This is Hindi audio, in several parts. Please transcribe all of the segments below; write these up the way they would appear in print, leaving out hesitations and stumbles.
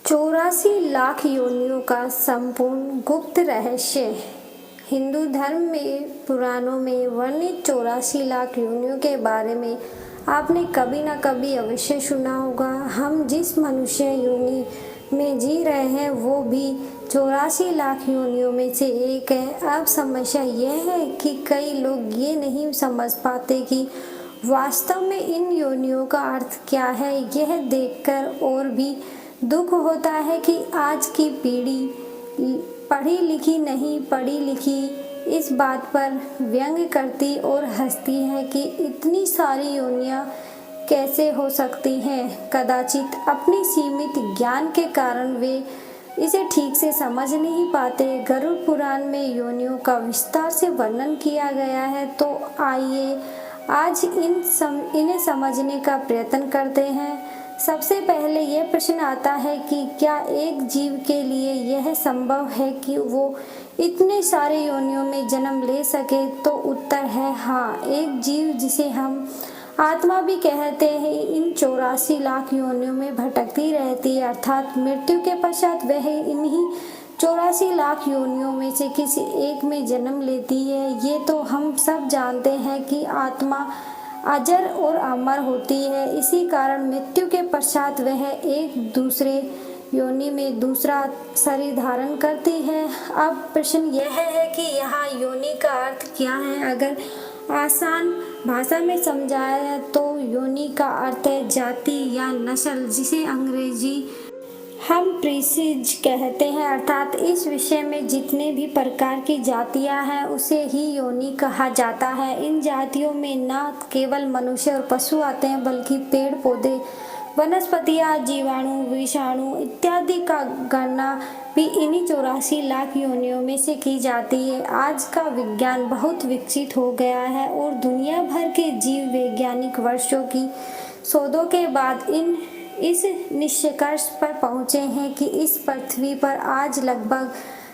84 लाख योनियों का संपूर्ण गुप्त रहस्य। हिंदू धर्म में पुराणों में वर्णित 84 लाख योनियों के बारे में आपने कभी न कभी अवश्य सुना होगा। हम जिस मनुष्य योनि में जी रहे हैं वो भी 84 लाख योनियों में से एक है। अब समस्या यह है कि कई लोग ये नहीं समझ पाते कि वास्तव में इन योनियों का अर्थ क्या है। यह देखकर और भी दुख होता है कि आज की पीढ़ी पढ़ी लिखी नहीं पढ़ी लिखी इस बात पर व्यंग्य करती और हंसती है कि इतनी सारी योनियां कैसे हो सकती हैं। कदाचित अपनी सीमित ज्ञान के कारण वे इसे ठीक से समझ नहीं पाते। गरुड़ पुराण में योनियों का विस्तार से वर्णन किया गया है, तो आइए आज इन्हें समझने का प्रयत्न करते हैं। सबसे पहले यह प्रश्न आता है कि क्या एक जीव के लिए यह संभव है कि वो इतने सारे योनियों में जन्म ले सके? तो उत्तर है हाँ। एक जीव जिसे हम आत्मा भी कहते हैं इन 84 लाख योनियों में भटकती रहती है, अर्थात मृत्यु के पश्चात वह इन्हीं 84 लाख योनियों में से किसी एक में जन्म लेती है। ये तो हम सब जानते हैं कि आत्मा अजर और अमर होती है, इसी कारण मृत्यु के पश्चात वह एक दूसरे योनि में दूसरा शरीर धारण करती है। अब प्रश्न यह है कि यहाँ योनि का अर्थ क्या है। अगर आसान भाषा में समझाया तो योनि का अर्थ है जाति या नस्ल, जिसे अंग्रेजी हम प्रीसीज कहते हैं, अर्थात इस विषय में जितने भी प्रकार की जातियां हैं उसे ही योनि कहा जाता है। इन जातियों में न केवल मनुष्य और पशु आते हैं बल्कि पेड़ पौधे, वनस्पतियां, जीवाणु, विषाणु इत्यादि का गणना भी इन्हीं 84 लाख योनियों में से की जाती है। आज का विज्ञान बहुत विकसित हो गया है और दुनिया भर के जीव वैज्ञानिक वर्षों की शोधों के बाद इस निष्कर्ष पर पहुंचे हैं कि इस पृथ्वी पर आज लगभग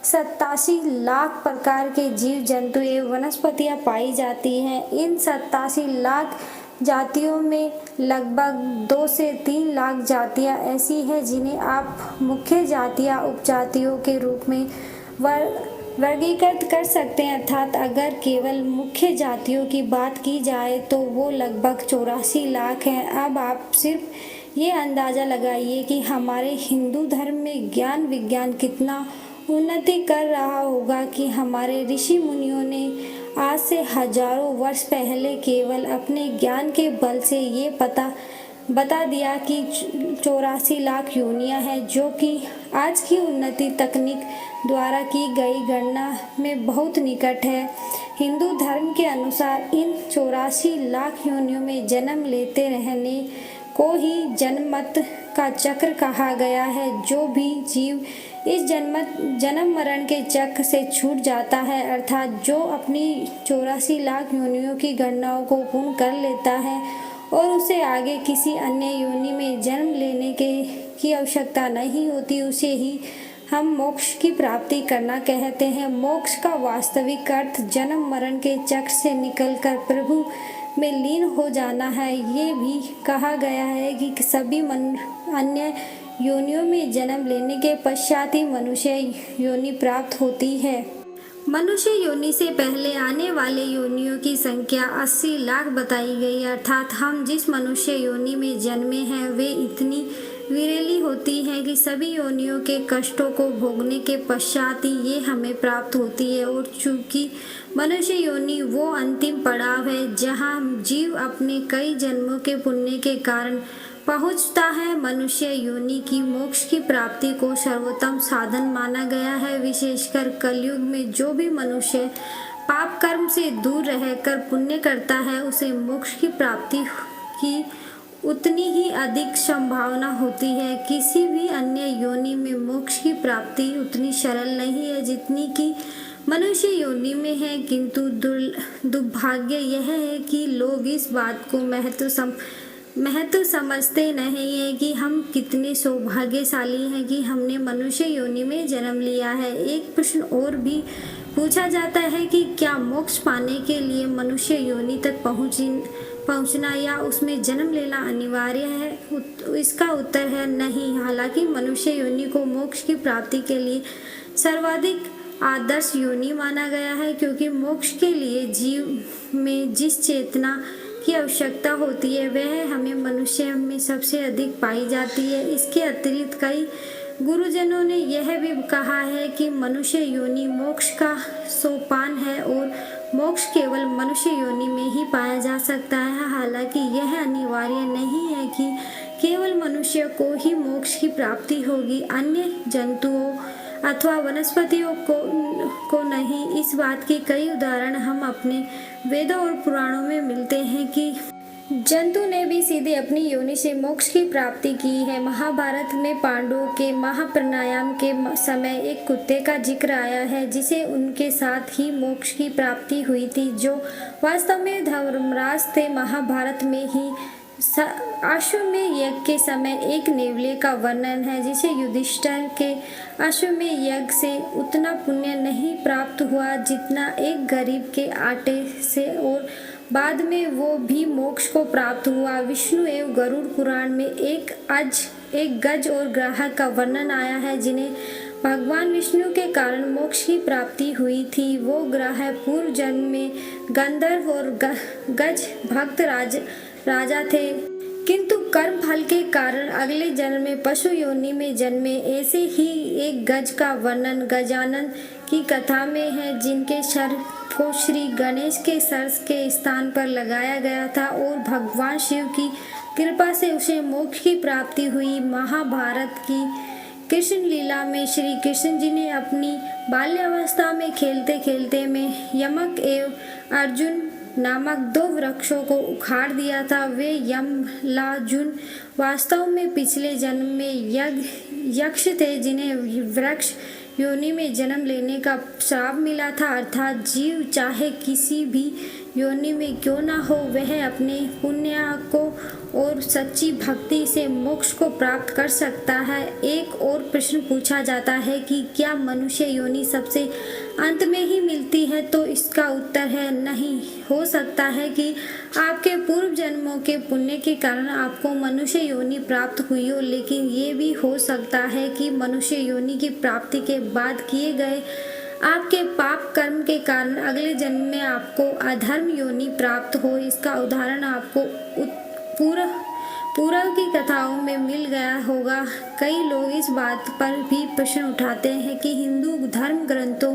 87 लाख प्रकार के जीव जंतु एवं वनस्पतियां पाई जाती हैं। इन 87 लाख जातियों में लगभग 2 से 3 लाख जातियां ऐसी हैं जिन्हें आप मुख्य जातियां उपजातियों के रूप में वर्गीकृत कर सकते हैं, अर्थात अगर केवल मुख्य जातियों की बात की जाए तो वो लगभग 84 लाख हैं। अब आप सिर्फ ये अंदाज़ा लगाइए कि हमारे हिंदू धर्म में ज्ञान विज्ञान कितना उन्नति कर रहा होगा कि हमारे ऋषि मुनियों ने आज से हजारों वर्ष पहले केवल अपने ज्ञान के बल से ये बता दिया कि 84 लाख योनियां हैं, जो कि आज की उन्नति तकनीक द्वारा की गई गणना में बहुत निकट है। हिंदू धर्म के अनुसार इन 84 लाख योनियों में जन्म लेते रहने को ही जन्मत का चक्र कहा गया है। जो भी जीव इस जन्म मरण के चक्र से छूट जाता है, अर्थात जो अपनी 84 लाख योनियों की गणनाओं को पूर्ण कर लेता है और उसे आगे किसी अन्य योनि में जन्म लेने की आवश्यकता नहीं होती, उसे ही हम मोक्ष की प्राप्ति करना कहते हैं। मोक्ष का वास्तविक अर्थ जन्म मरण के चक्र से निकलकर प्रभु में लीन हो जाना है। ये भी कहा गया है कि सभी अन्य योनियों में जन्म लेने के पश्चात ही मनुष्य योनि प्राप्त होती है। मनुष्य योनि से पहले आने वाले योनियों की संख्या 80 लाख बताई गई, अर्थात हम जिस मनुष्य योनि में जन्मे हैं वे इतनी विरली होती हैं कि सभी योनियों के कष्टों को भोगने के पश्चात ही ये हमें प्राप्त होती है। और चूंकि मनुष्य योनि वो अंतिम पड़ाव है जहाँ जीव अपने कई जन्मों के पुण्य के कारण पहुँचता है, मनुष्य योनि की मोक्ष की प्राप्ति को सर्वोत्तम साधन माना गया है। विशेषकर कलयुग में जो भी मनुष्य पाप कर्म से दूर रहकर पुण्य करता है उसे मोक्ष की प्राप्ति की उतनी ही अधिक संभावना होती है। किसी भी अन्य योनि में मोक्ष की प्राप्ति उतनी सरल नहीं है जितनी कि मनुष्य योनि में है, किंतु दुर्भाग्य यह है कि लोग इस बात को महत्व समझते नहीं है कि हम कितने सौभाग्यशाली हैं कि हमने मनुष्य योनि में जन्म लिया है। एक प्रश्न और भी पूछा जाता है कि क्या मोक्ष पाने के लिए मनुष्य योनि तक पहुंचना या उसमें जन्म लेना अनिवार्य है। इसका उत्तर है नहीं। हालांकि मनुष्य योनि को मोक्ष की प्राप्ति के लिए सर्वाधिक आदर्श योनि माना गया है, क्योंकि मोक्ष के लिए जीव में जिस चेतना की आवश्यकता होती है वह हमें मनुष्य में सबसे अधिक पाई जाती है। इसके अतिरिक्त कई गुरुजनों ने यह भी कहा है कि मनुष्य योनि मोक्ष का सोपान है और मोक्ष केवल मनुष्य योनि में ही पाया जा सकता है। हालांकि यह अनिवार्य नहीं है कि केवल मनुष्य को ही मोक्ष की प्राप्ति होगी, अन्य जंतुओं अथवा वनस्पतियों को नहीं। इस बात के कई उदाहरण हम अपने वेदों और पुराणों में मिलते हैं कि जंतु ने भी सीधे अपनी योनि से मोक्ष की प्राप्ति की है। महाभारत में पांडवों के महाप्राणायाम के समय एक कुत्ते का जिक्र आया है जिसे उनके साथ ही मोक्ष की प्राप्ति हुई थी, जो वास्तव में धर्मराज थे। महाभारत में ही अश्वमेध यज्ञ के समय एक नेवले का वर्णन है जिसे युधिष्ठिर के अश्वमेध यज्ञ से उतना पुण्य नहीं प्राप्त हुआ जितना एक गरीब के आटे से, और बाद में वो भी मोक्ष को प्राप्त हुआ। विष्णु एवं गरुड़ पुराण में एक गज और ग्राहक का वर्णन आया है जिन्हें भगवान विष्णु के कारण मोक्ष की प्राप्ति हुई थी। वो ग्राहक पूर्व जन्म में गंधर्व और गज भक्त राजा थे, किंतु कर्म फल के कारण अगले जन्म में पशु योनि में जन्मे। ऐसे ही एक गज का वर्णन गजानन की कथा में है, जिनके सर को श्री गणेश के सर के स्थान पर लगाया गया था और भगवान शिव की कृपा से उसे मोक्ष की प्राप्ति हुई। महाभारत की कृष्ण लीला में श्री कृष्ण जी ने अपनी बाल्यावस्था में खेलते खेलते में यमक एवं अर्जुन नामक दो वृक्षों को उखाड़ दिया था। वे यमलार्जुन वास्तव में पिछले जन्म में यक्ष थे जिन्हें वृक्ष योनि में जन्म लेने का श्राप मिला था। अर्थात जीव चाहे किसी भी योनि में क्यों ना हो, वह अपने पुण्य को और सच्ची भक्ति से मोक्ष को प्राप्त कर सकता है। एक और प्रश्न पूछा जाता है कि क्या मनुष्य योनि सबसे अंत में ही मिलती है, तो इसका उत्तर है नहीं। हो सकता है कि आपके पूर्व जन्मों के पुण्य के कारण आपको मनुष्य योनि प्राप्त हुई हो, लेकिन ये भी हो सकता है कि मनुष्य योनि की प्राप्ति के बाद किए गए आपके पाप कर्म के कारण अगले जन्म में आपको अधर्म योनि प्राप्त हो। इसका उदाहरण आपको पूर्व की कथाओं में मिल गया होगा। कई लोग इस बात पर भी प्रश्न उठाते हैं कि हिंदू धर्म ग्रंथों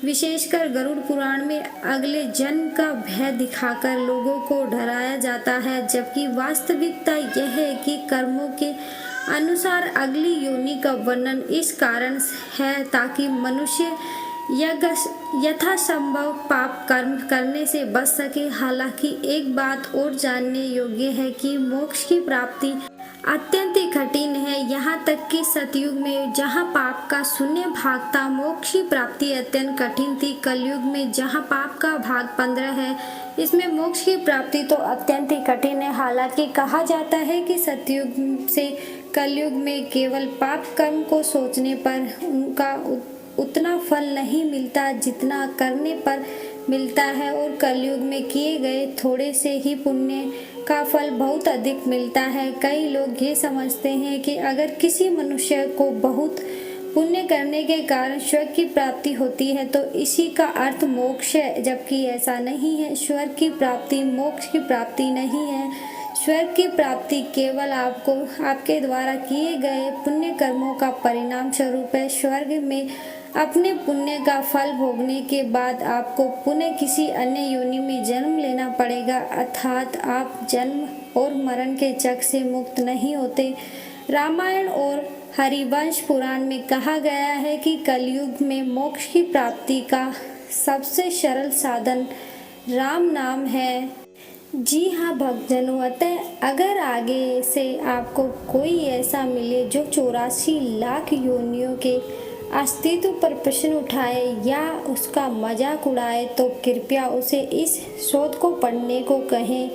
विशेषकर गरुड़ पुराण में अगले जन्म का भय दिखाकर लोगों को डराया जाता है, जबकि वास्तविकता यह है कि कर्मों के अनुसार अगली योनि का वर्णन इस कारण है ताकि मनुष्य यथासंभव पाप कर्म करने से बच सके। हालांकि एक बात और जानने योग्य है कि मोक्ष की प्राप्ति अत्यंत ही कठिन है। यहाँ तक कि सतयुग में जहाँ पाप का शून्य भाग था, मोक्ष की प्राप्ति अत्यंत कठिन थी। कलयुग में जहाँ पाप का भाग 15 है, इसमें मोक्ष की प्राप्ति तो अत्यंत ही कठिन है। हालांकि कहा जाता है कि सतयुग से कलयुग में केवल पाप कर्म को सोचने पर उनका उतना फल नहीं मिलता जितना करने पर मिलता है, और कलयुग में किए गए थोड़े से ही पुण्य का फल बहुत अधिक मिलता है। कई लोग ये समझते हैं कि अगर किसी मनुष्य को बहुत पुण्य करने के कारण स्वर्ग की प्राप्ति होती है तो इसी का अर्थ मोक्ष है, जबकि ऐसा नहीं है। स्वर्ग की प्राप्ति मोक्ष की प्राप्ति नहीं है। स्वर्ग की प्राप्ति केवल आपको आपके द्वारा किए गए पुण्य कर्मों का परिणाम स्वरूप है। स्वर्ग में अपने पुण्य का फल भोगने के बाद आपको पुनः किसी अन्य योनि में जन्म लेना पड़ेगा, अर्थात आप जन्म और मरण के चक्र से मुक्त नहीं होते। रामायण और हरिवंश पुराण में कहा गया है कि कलयुग में मोक्ष की प्राप्ति का सबसे सरल साधन राम नाम है। जी हाँ भक्तजनों, अतः अगर आगे से आपको कोई ऐसा मिले जो 84 लाख योनियों के अस्तित्व पर प्रश्न उठाए या उसका मजाक उड़ाए, तो कृपया उसे इस शोध को पढ़ने को कहें।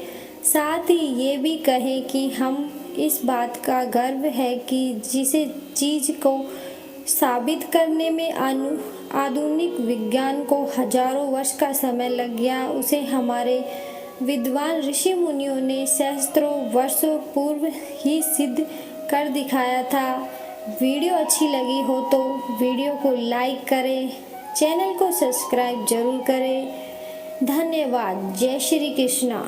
साथ ही ये भी कहें कि हम इस बात का गर्व है कि जिसे चीज़ को साबित करने में आधुनिक विज्ञान को हजारों वर्ष का समय लग गया, उसे हमारे विद्वान ऋषि मुनियों ने सहस्त्रों वर्षों पूर्व ही सिद्ध कर दिखाया था। वीडियो अच्छी लगी हो तो वीडियो को लाइक करें, चैनल को सब्सक्राइब जरूर करें। धन्यवाद। जय श्री कृष्णा।